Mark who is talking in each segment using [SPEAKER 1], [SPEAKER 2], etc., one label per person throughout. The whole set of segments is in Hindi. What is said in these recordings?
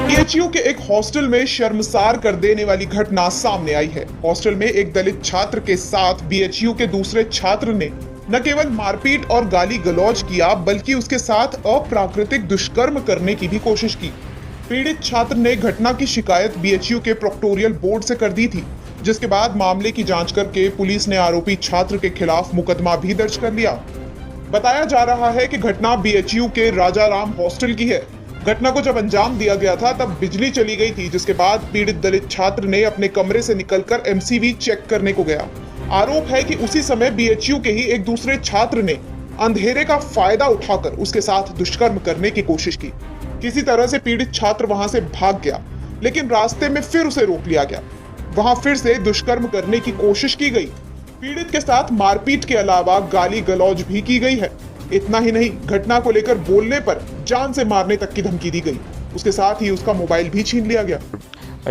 [SPEAKER 1] बीएचयू के एक हॉस्टल में शर्मसार कर देने वाली घटना सामने आई है। हॉस्टल में एक दलित छात्र के साथ बीएचयू के दूसरे छात्र ने न केवल मारपीट और गाली गलौज किया, बल्कि उसके साथ अप्राकृतिक दुष्कर्म करने की भी कोशिश की। पीड़ित छात्र ने घटना की शिकायत बीएचयू के प्रोक्टोरियल बोर्ड से कर दी थी, जिसके बाद मामले की जांच करके पुलिस ने आरोपी छात्र के खिलाफ मुकदमा भी दर्ज कर लिया। बताया जा रहा है कि घटना बीएचयू के राजाराम हॉस्टल की है। घटना को जब अंजाम दिया गया था तब बिजली चली गई थी, जिसके बाद पीड़ित दलित छात्र ने अपने कमरे से निकलकर एमसीवी चेक करने को गया। आरोप है कि उसी समय बीएचयू के ही एक दूसरे छात्र ने अंधेरे का फायदा उठाकर उसके साथ दुष्कर्म करने की कोशिश की। किसी तरह से पीड़ित छात्र वहां से भाग गया, लेकिन रास्ते में फिर उसे रोक लिया गया। वहां फिर से दुष्कर्म करने की कोशिश की गई। पीड़ित के साथ मारपीट के अलावा गाली गलौज भी की गई है। इतना ही नहीं, घटना को लेकर बोलने पर जान से मारने तक की धमकी दी गई। उसके साथ ही उसका मोबाइल भी छीन लिया गया।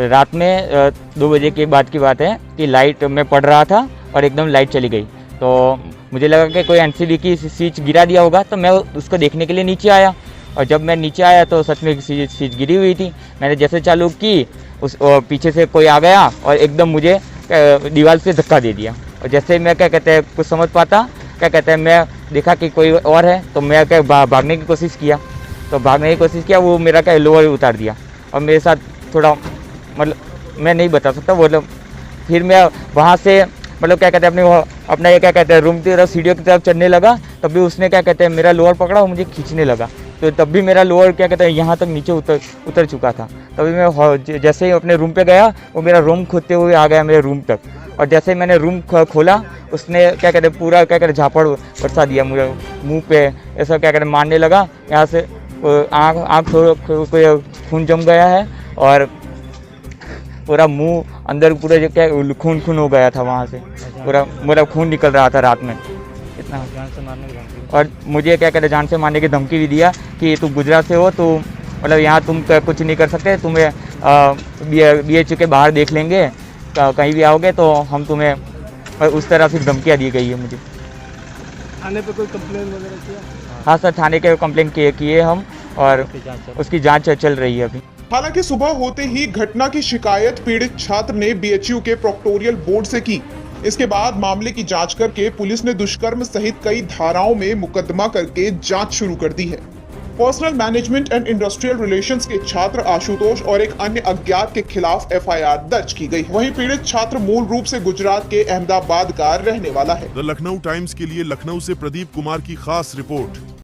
[SPEAKER 2] रात में 2 बजे के बाद की बात है कि लाइट में पड़ रहा था और एकदम लाइट चली गई, तो मुझे लगा कि कोई एनसीबी की स्विच गिरा दिया होगा, तो मैं उसको देखने के लिए नीचे आया। और जब मैं नीचे आया तो सच में स्विच गिरी हुई थी। मैंने जैसे चालू की, उस पीछे से कोई आ गया और एकदम मुझे दीवार से धक्का दे दिया। और जैसे मैं क्या कहते हैं कुछ समझ पाता, क्या कहते हैं मैं देखा कि कोई और है, तो मैं क्या भागने की कोशिश किया। तो भागने की कोशिश किया, वो मेरा क्या लोअर उतार दिया और मेरे साथ थोड़ा मतलब मैं नहीं बता सकता वो। फिर मैं वहाँ से मतलब क्या कहते हैं अपना ये क्या कहते हैं रूम की तरफ सीढ़ियों की तरफ चढ़ने लगा, तब भी उसने क्या कहते हैं मेरा लोअर पकड़ा और मुझे खींचने लगा। तो तब भी मेरा लोअर क्या कहते हैं यहाँ तक नीचे उतर चुका था। तभी मैं जैसे ही अपने रूम पे गया, वो मेरा रूम खोदते हुए आ गया मेरे रूम तक। और जैसे ही मैंने रूम खोला, उसने क्या कहते हैं पूरा क्या कहते हैं झापड़ बरसा दिया मुझे मुँह पे। ऐसा क्या कहते हैं मारने लगा, यहाँ से आँख थोड़ा खून जम गया है और पूरा मुंह अंदर पूरा जो क्या खून हो गया था। वहाँ से पूरा मेरा खून निकल रहा था रात में इतना। जान से मारने की धमकी, और मुझे क्या कहते जान से मारने की धमकी भी दिया कि तू गुजरात से हो, तो मतलब यहाँ तुम कुछ नहीं कर सकते, तुम्हें बीएचयू के बाहर देख लेंगे, कहीं भी आओगे तो हम तुम्हें, उस तरह से धमकियाँ दी गई है मुझे।
[SPEAKER 3] थाने पे कोई कंप्लेन वगैरह किया?
[SPEAKER 2] हाँ सर, थाने के कंप्लेन किए हम और उसकी जाँच चल रही है अभी।
[SPEAKER 1] हालांकि सुबह होते ही घटना की शिकायत पीड़ित छात्र ने बीएचयू के प्रोक्टोरियल बोर्ड से की। इसके बाद मामले की जांच करके पुलिस ने दुष्कर्म सहित कई धाराओं में मुकदमा करके जांच शुरू कर दी है। Personal management and industrial relations के छात्र आशुतोष और एक अन्य अज्ञात के खिलाफ एफआईआर दर्ज की गई। वहीं पीड़ित छात्र मूल रूप से गुजरात के अहमदाबाद का रहने वाला है।
[SPEAKER 4] द लखनऊ टाइम्स के लिए लखनऊ से प्रदीप कुमार की खास रिपोर्ट।